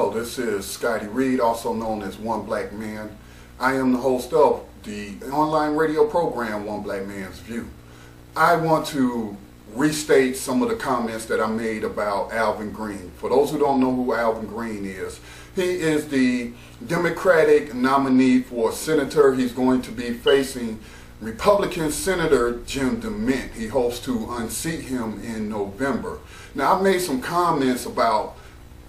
Hello, this is Scotty Reed, also known as One Black Man. I am the host of the online radio program One Black Man's View. I want to restate some of the comments that I made about Alvin Greene. For those who don't know who Alvin Greene is, he is the Democratic nominee for senator. He's going to be facing Republican Senator Jim DeMint. He hopes to unseat him in November. Now, I've made some comments about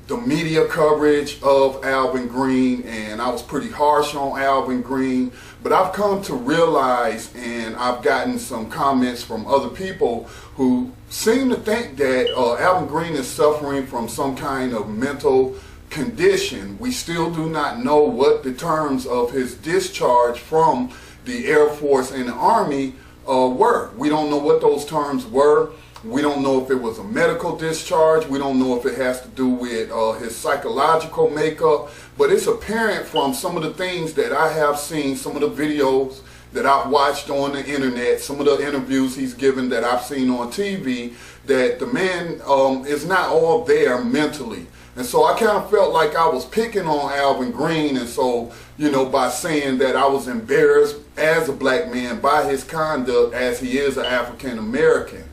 the media coverage of Alvin Greene, and I was pretty harsh on Alvin Greene, but I've come to realize, and I've gotten some comments from other people who seem to think that Alvin Greene is suffering from some kind of mental condition. We still do not know what the terms of his discharge from the Air Force and the Army were. We don't know what those terms were. We don't know if it was a medical discharge. We don't know if it has to do with his psychological makeup. But it's apparent from some of the things that I have seen, some of the videos that I've watched on the internet, some of the interviews he's given that I've seen on TV, that the man is not all there mentally. And so I kind of felt like I was picking on Alvin Greene, and so, you know, by saying that I was embarrassed as a black man by his conduct as he is an African American.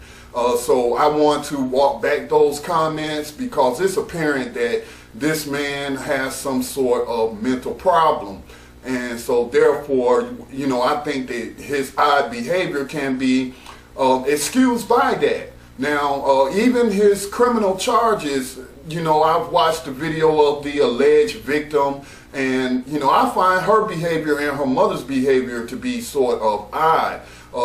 So I want to walk back those comments because it's apparent that this man has some sort of mental problem. And so therefore, you know, I think that his odd behavior can be excused by that. Now, even his criminal charges, you know, I've watched the video of the alleged victim, and, you know, I find her behavior and her mother's behavior to be sort of odd.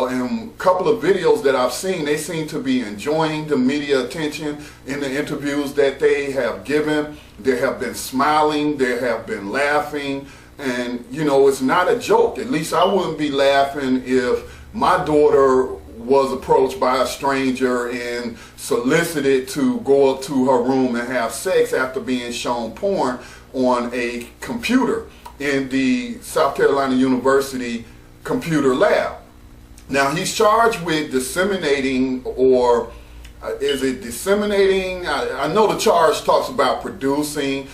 In a couple of videos that I've seen, they seem to be enjoying the media attention in the interviews that they have given. They have been smiling, they have been laughing, and, you know, it's not a joke. At least I wouldn't be laughing if my daughter was approached by a stranger and solicited to go up to her room and have sex after being shown porn on a computer in the South Carolina University computer lab. Now, he's charged with disseminating, or is it disseminating? I know the charge talks about producing,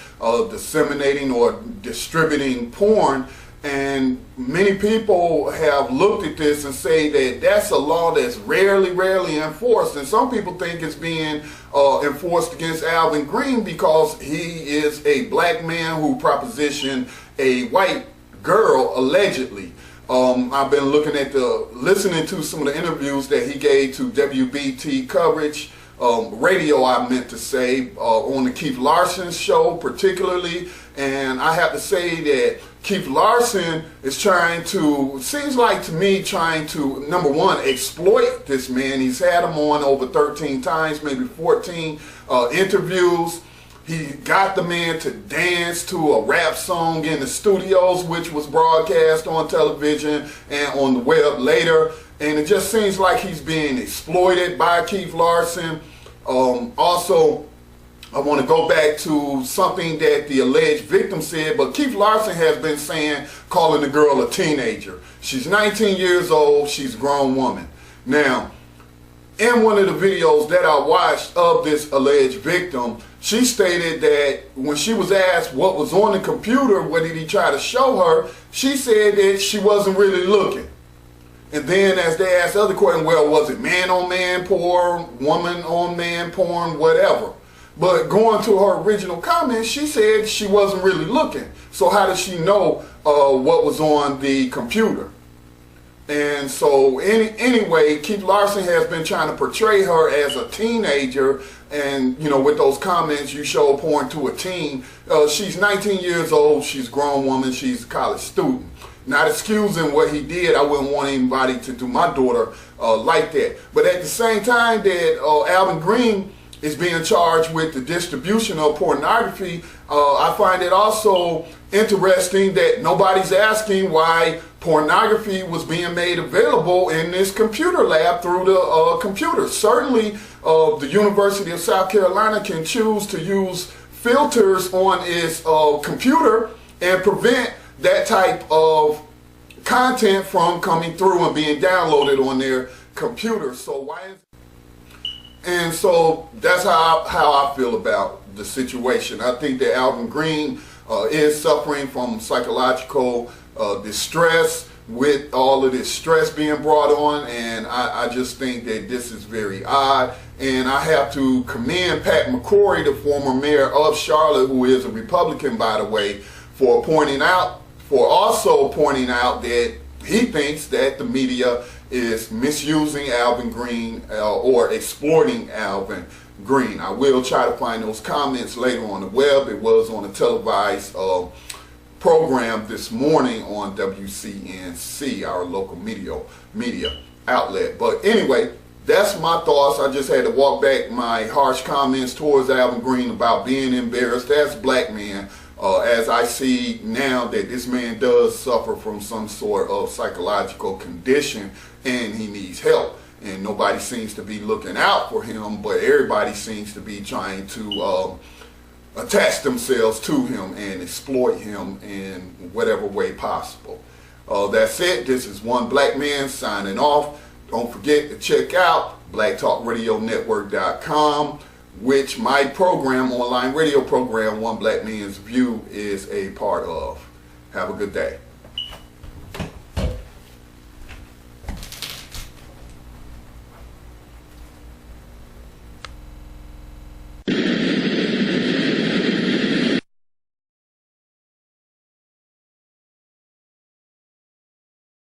disseminating, or distributing porn. And many people have looked at this and say that that's a law that's rarely enforced. And some people think it's being enforced against Alvin Greene because he is a black man who propositioned a white girl, allegedly. I've been listening to some of the interviews that he gave to WBT coverage, radio, I meant to say, on the Keith Larson show particularly. And I have to say that Keith Larson is seems like to me, trying to, number one, exploit this man. He's had him on over 13 times, maybe 14 interviews. He got the man to dance to a rap song in the studios, which was broadcast on television and on the web later. And it just seems like he's being exploited by Keith Larson. Also, I want to go back to something that the alleged victim said, but Keith Larson has been saying, calling the girl a teenager. She's 19 years old, she's a grown woman. Now, in one of the videos that I watched of this alleged victim, she stated that when she was asked what was on the computer, what did he try to show her, she said that she wasn't really looking. And then as they asked other questions, well, was it man-on-man porn, woman-on-man porn, whatever. But going to her original comment, she said she wasn't really looking. So how does she know what was on the computer? And so anyway, Keith Larson has been trying to portray her as a teenager, and, you know, with those comments, you show porn to a teen. She's 19 years old, she's a grown woman, she's a college student. Not excusing what he did, I wouldn't want anybody to do my daughter like that. But at the same time that Alvin Greene is being charged with the distribution of pornography, I find it also interesting that nobody's asking why pornography was being made available in this computer lab through the computer. Certainly, the University of South Carolina can choose to use filters on its computer and prevent that type of content from coming through and being downloaded on their computer. So why is And so that's how I feel about the situation. I think that Alvin Greene is suffering from psychological distress with all of this stress being brought on, and I just think that this is very odd. And I have to commend Pat McCoy, the former mayor of Charlotte, who is a Republican, by the way, for also pointing out that he thinks that the media is misusing Alvin Greene or exploiting Alvin Greene. I will try to find those comments later on the web. It was on a televised program this morning on WCNC, our local media outlet. But anyway, that's my thoughts. I just had to walk back my harsh comments towards Alvin Greene about being embarrassed as a black man, as I see now that this man does suffer from some sort of psychological condition and he needs help. And nobody seems to be looking out for him, but everybody seems to be trying to attach themselves to him and exploit him in whatever way possible. That's it. This is One Black Man signing off. Don't forget to check out blacktalkradionetwork.com, which my program, online radio program, One Black Man's View, is a part of. Have a good day.